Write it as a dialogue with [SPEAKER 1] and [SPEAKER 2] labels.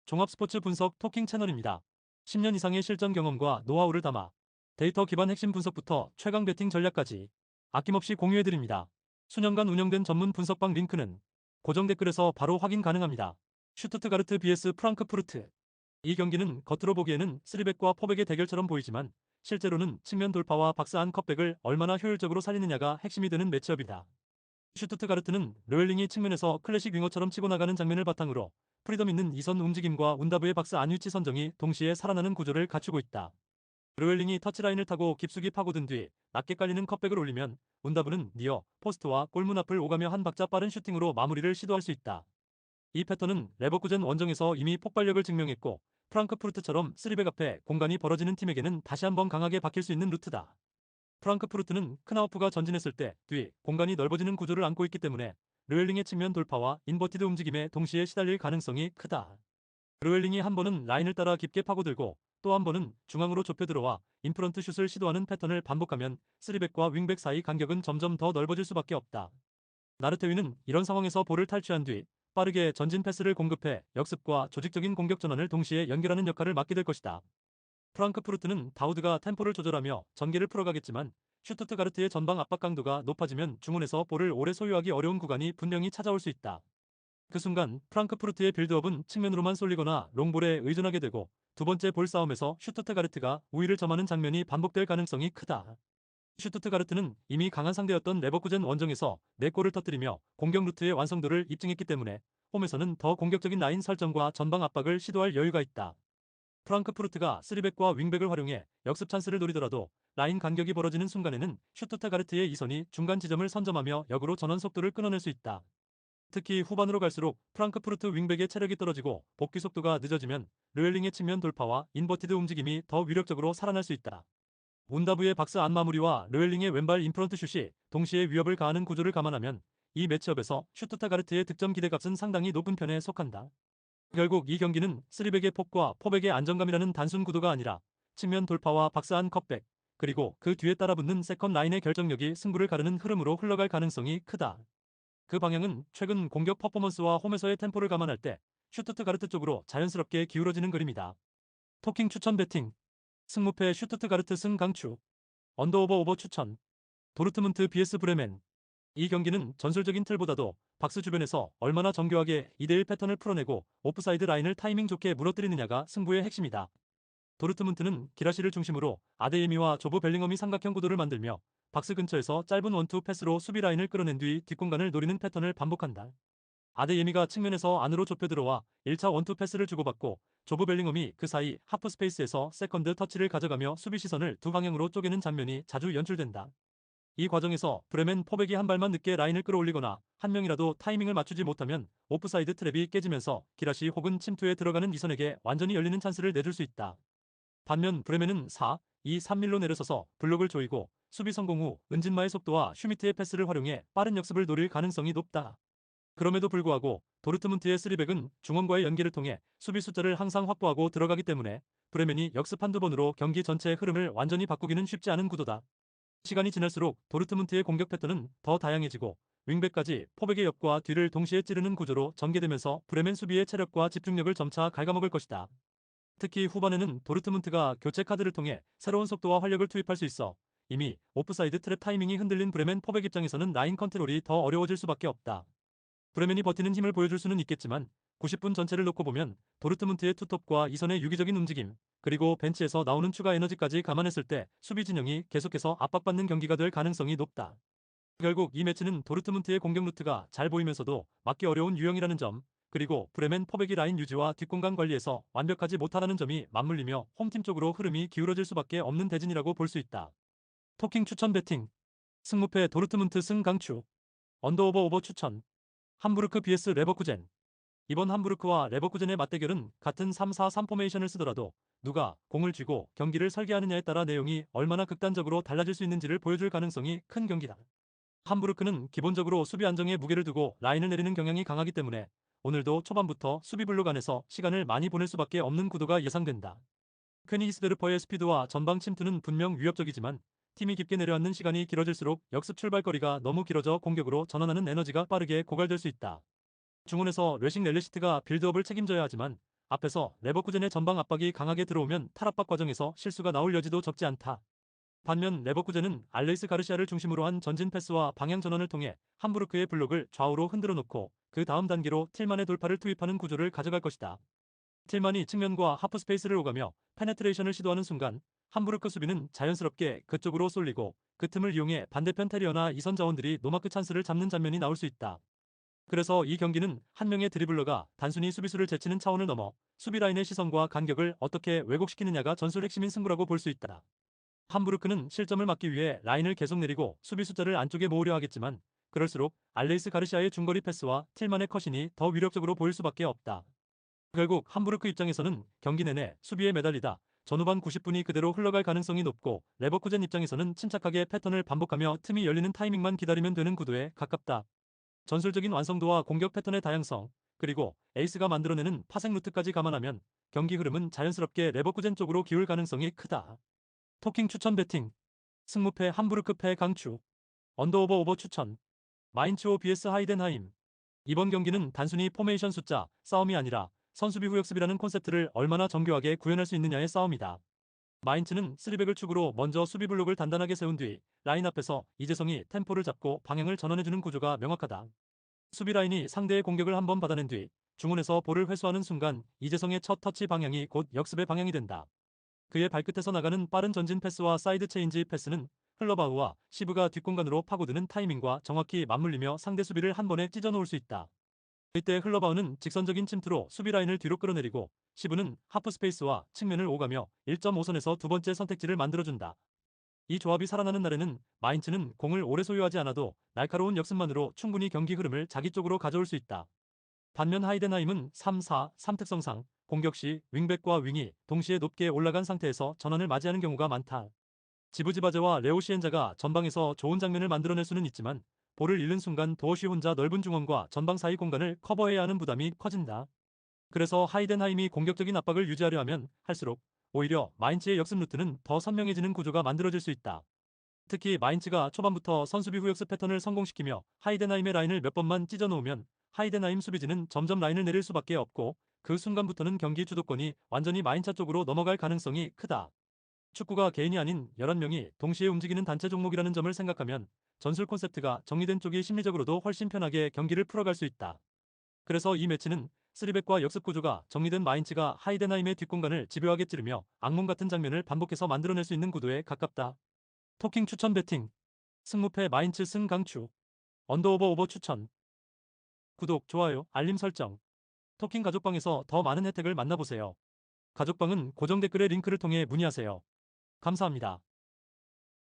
[SPEAKER 1] 종합 스포츠 분석 토킹 채널입니다. 10년 이상의 실전 경험과 노하우를 담아 데이터 기반 핵심 분석부터 최강 배팅 전략까지 아낌없이 공유해드립니다. 수년간 운영된 전문 분석방 링크는 고정 댓글에서 바로 확인 가능합니다. 슈투트가르트 vs 프랑크푸르트. 이 경기는 겉으로 보기에는 3백과 포백의 대결처럼 보이지만 실제로는 측면 돌파와 박스 안 컵백을 얼마나 효율적으로 살리느냐가 핵심이 되는 매치업이다. 슈투트가르트는 르웰링이 측면에서 클래식 윙어처럼 치고 나가는 장면을 바탕으로 프리덤 있는 이선 움직임과 운다브의 박스 안 위치 선정이 동시에 살아나는 구조를 갖추고 있다. 르웰링이 터치라인을 타고 깊숙이 파고든 뒤 낮게 깔리는 컵백을 올리면 운다브는 니어, 포스트와 골문 앞을 오가며 한 박자 빠른 슈팅으로 마무리를 시도할 수 있다. 이 패턴은 레버쿠젠 원정에서 이미 폭발력을 증명했고 프랑크푸르트처럼 3백 앞에 공간이 벌어지는 팀에게는 다시 한번 강하게 박힐 수 있는 루트다. 프랑크푸르트는 크나우프가 전진했을 때 뒤 공간이 넓어지는 구조를 안고 있기 때문에 르웰링의 측면 돌파와 인버티드 움직임에 동시에 시달릴 가능성이 크다. 르웰링이 한 번은 라인을 따라 깊게 파고들고 또 한 번은 중앙으로 좁혀 들어와 인프런트 슛을 시도하는 패턴을 반복하면 3백과 윙백 사이 간격은 점점 더 넓어질 수밖에 없다. 나르테위는 이런 상황에서 볼을 탈취한 뒤 빠르게 전진 패스를 공급해 역습과 조직적인 공격 전환을 동시에 연결하는 역할을 맡게 될 것이다. 프랑크푸르트는 다우드가 템포를 조절하며 전개를 풀어가겠지만 슈투트가르트의 전방 압박 강도가 높아지면 중원에서 볼을 오래 소유하기 어려운 구간이 분명히 찾아올 수 있다. 그 순간 프랑크푸르트의 빌드업은 측면으로만 쏠리거나 롱볼에 의존하게 되고 두 번째 볼 싸움에서 슈투트가르트가 우위를 점하는 장면이 반복될 가능성이 크다. 슈투트가르트는 이미 강한 상대였던 레버쿠젠 원정에서 4골을 터뜨리며 공격 루트의 완성도를 입증했기 때문에 홈에서는 더 공격적인 라인 설정과 전방 압박을 시도할 여유가 있다. 프랑크푸르트가 3백과 윙백을 활용해 역습 찬스를 노리더라도 라인 간격이 벌어지는 순간에는 슈투트가르트의 이선이 중간 지점을 선점하며 역으로 전원 속도를 끊어낼 수 있다. 특히 후반으로 갈수록 프랑크푸르트 윙백의 체력이 떨어지고 복귀 속도가 늦어지면 르웰링의 측면 돌파와 인버티드 움직임이 더 위력적으로 살아날 수 있다. 운다브의 박스 안 마무리와 르웰링의 왼발 인프런트 슛이 동시에 위협을 가하는 구조를 감안하면 이 매치업에서 슈투트가르트의 득점 기대값은 상당히 높은 편에 속한다. 결국 이 경기는 3백의 폭과 포백의 안정감이라는 단순 구도가 아니라 측면 돌파와 박스 안 컵백, 그리고 그 뒤에 따라붙는 세컨 라인의 결정력이 승부를 가르는 흐름으로 흘러갈 가능성이 크다. 그 방향은 최근 공격 퍼포먼스와 홈에서의 템포를 감안할 때 슈투트가르트 쪽으로 자연스럽게 기울어지는 그림이다. 토킹 추천 배팅. 승무패 슈투트가르트 승 강추. 언더오버 오버 추천. 도르트문트 vs 브레멘. 이 경기는 전술적인 틀보다도 박스 주변에서 얼마나 정교하게 2대1 패턴을 풀어내고 오프사이드 라인을 타이밍 좋게 무너뜨리느냐가 승부의 핵심이다. 도르트문트는 기라시를 중심으로 아데예미와 조브 벨링엄이 삼각형 구도를 만들며 박스 근처에서 짧은 원투 패스로 수비 라인을 끌어낸 뒤 뒷공간을 노리는 패턴을 반복한다. 아데예미가 측면에서 안으로 좁혀 들어와 1차 원투 패스를 주고받고 조브 벨링엄이 그 사이 하프 스페이스에서 세컨드 터치를 가져가며 수비 시선을 두 방향으로 쪼개는 장면이 자주 연출된다. 이 과정에서 브레멘 포백이 한 발만 늦게 라인을 끌어올리거나 한 명이라도 타이밍을 맞추지 못하면 오프사이드 트랩이 깨지면서 기라시 혹은 침투에 들어가는 이선에게 완전히 열리는 찬스를 내줄 수 있다. 반면 브레멘은 4-2-3-1로 내려서서 블록을 조이고 수비 성공 후 은진마의 속도와 슈미트의 패스를 활용해 빠른 역습을 노릴 가능성이 높다. 그럼에도 불구하고 도르트문트의 3백은 중원과의 연계를 통해 수비 숫자를 항상 확보하고 들어가기 때문에 브레멘이 역습 한두 번으로 경기 전체의 흐름을 완전히 바꾸기는 쉽지 않은 구도다. 시간이 지날수록 도르트문트의 공격 패턴은 더 다양해지고 윙백까지 포백의 옆과 뒤를 동시에 찌르는 구조로 전개되면서 브레멘 수비의 체력과 집중력을 점차 갉아먹을 것이다. 특히 후반에는 도르트문트가 교체 카드를 통해 새로운 속도와 활력을 투입할 수 있어 이미 오프사이드 트랩 타이밍이 흔들린 브레멘 포백 입장에서는 라인 컨트롤이 더 어려워질 수밖에 없다. 브레멘이 버티는 힘을 보여줄 수는 있겠지만 90분 전체를 놓고 보면 도르트문트의 투톱과 이선의 유기적인 움직임, 그리고 벤치에서 나오는 추가 에너지까지 감안했을 때 수비 진영이 계속해서 압박받는 경기가 될 가능성이 높다. 결국 이 매치는 도르트문트의 공격 루트가 잘 보이면서도 막기 어려운 유형이라는 점, 그리고 브레멘 포백이 라인 유지와 뒷공간 관리에서 완벽하지 못하다는 점이 맞물리며 홈팀 쪽으로 흐름이 기울어질 수밖에 없는 대진이라고 볼 수 있다. 토킹 추천 배팅. 승무패 도르트문트 승 강추. 언더오버 오버 추천. 함부르크 vs 레버쿠젠. 이번 함부르크와 레버쿠젠의 맞대결은 같은 3-4-3 포메이션을 쓰더라도 누가 공을 쥐고 경기를 설계하느냐에 따라 내용이 얼마나 극단적으로 달라질 수 있는지를 보여줄 가능성이 큰 경기다. 함부르크는 기본적으로 수비 안정에 무게를 두고 라인을 내리는 경향이 강하기 때문에 오늘도 초반부터 수비 블록 안에서 시간을 많이 보낼 수밖에 없는 구도가 예상된다. 퀘니히스베르퍼의 스피드와 전방 침투는 분명 위협적이지만 팀이 깊게 내려앉는 시간이 길어질수록 역습 출발거리가 너무 길어져 공격으로 전환하는 에너지가 빠르게 고갈될 수 있다. 중원에서 뢰식 렐레시트가 빌드업을 책임져야 하지만 앞에서 레버쿠젠의 전방 압박이 강하게 들어오면 탈압박 과정에서 실수가 나올 여지도 적지 않다. 반면 레버쿠젠은 알레이스 가르시아를 중심으로 한 전진 패스와 방향 전환을 통해 함부르크의 블록을 좌우로 흔들어 놓고 그 다음 단계로 틸만의 돌파를 투입하는 구조를 가져갈 것이다. 틸만이 측면과 하프 스페이스를 오가며 페네트레이션을 시도하는 순간 함부르크 수비는 자연스럽게 그쪽으로 쏠리고 그 틈을 이용해 반대편 테리어나 이선 자원들이 노마크 찬스를 잡는 장면이 나올 수 있다. 그래서 이 경기는 한 명의 드리블러가 단순히 수비수를 제치는 차원을 넘어 수비 라인의 시선과 간격을 어떻게 왜곡시키느냐가 전술 핵심인 승부라고 볼 수 있다. 함부르크는 실점을 막기 위해 라인을 계속 내리고 수비 숫자를 안쪽에 모으려 하겠지만 그럴수록 알레이스 가르시아의 중거리 패스와 틸만의 컷신이 더 위력적으로 보일 수밖에 없다. 결국 함부르크 입장에서는 경기 내내 수비에 매달리다 전후반 90분이 그대로 흘러갈 가능성이 높고 레버쿠젠 입장에서는 침착하게 패턴을 반복하며 틈이 열리는 타이밍만 기다리면 되는 구도에 가깝다. 전술적인 완성도와 공격 패턴의 다양성, 그리고 에이스가 만들어내는 파생 루트까지 감안하면 경기 흐름은 자연스럽게 레버쿠젠 쪽으로 기울 가능성이 크다. 토킹 추천 배팅. 승무패 함부르크 패 강추. 언더오버 오버 추천. 마인츠오 vs 하이덴하임. 이번 경기는 단순히 포메이션 숫자 싸움이 아니라 선수비 후역습이라는 콘셉트를 얼마나 정교하게 구현할 수 있느냐의 싸움이다. 마인츠는 3백을 축으로 먼저 수비 블록을 단단하게 세운 뒤 라인 앞에서 이재성이 템포를 잡고 방향을 전환해주는 구조가 명확하다. 수비 라인이 상대의 공격을 한번 받아낸 뒤 중원에서 볼을 회수하는 순간 이재성의 첫 터치 방향이 곧 역습의 방향이 된다. 그의 발끝에서 나가는 빠른 전진 패스와 사이드 체인지 패스는 흘러바우와 시브가 뒷공간으로 파고드는 타이밍과 정확히 맞물리며 상대 수비를 한 번에 찢어놓을 수 있다. 이때 흘러바우는 직선적인 침투로 수비 라인을 뒤로 끌어내리고 시브는 하프 스페이스와 측면을 오가며 1.5선에서 두 번째 선택지를 만들어준다. 이 조합이 살아나는 날에는 마인츠는 공을 오래 소유하지 않아도 날카로운 역습만으로 충분히 경기 흐름을 자기 쪽으로 가져올 수 있다. 반면 하이덴하임은 3-4-3 특성상 공격 시 윙백과 윙이 동시에 높게 올라간 상태에서 전환을 맞이하는 경우가 많다. 지부지바제와 레오시엔자가 전방에서 좋은 장면을 만들어낼 수는 있지만 볼을 잃는 순간 도어쉬 혼자 넓은 중원과 전방 사이 공간을 커버해야 하는 부담이 커진다. 그래서 하이덴하임이 공격적인 압박을 유지하려 하면 할수록 오히려 마인츠의 역습 루트는 더 선명해지는 구조가 만들어질 수 있다. 특히 마인츠가 초반부터 선수비 후역습 패턴을 성공시키며 하이덴하임의 라인을 몇 번만 찢어놓으면 하이덴하임 수비진은 점점 라인을 내릴 수밖에 없고 그 순간부터는 경기 주도권이 완전히 마인차 쪽으로 넘어갈 가능성이 크다. 축구가 개인이 아닌 11명이 동시에 움직이는 단체 종목이라는 점을 생각하면 전술 콘셉트가 정리된 쪽이 심리적으로도 훨씬 편하게 경기를 풀어갈 수 있다. 그래서 이 매치는 3백과 역습 구조가 정리된 마인츠가 하이덴하임의 뒷공간을 집요하게 찌르며 악몽 같은 장면을 반복해서 만들어낼 수 있는 구도에 가깝다. 토킹 추천 배팅. 승무패 마인츠 승 강추. 언더오버 오버 추천. 구독, 좋아요, 알림 설정. 토킹 가족방에서 더 많은 혜택을 만나보세요. 가족방은 고정 댓글의 링크를 통해 문의하세요. 감사합니다.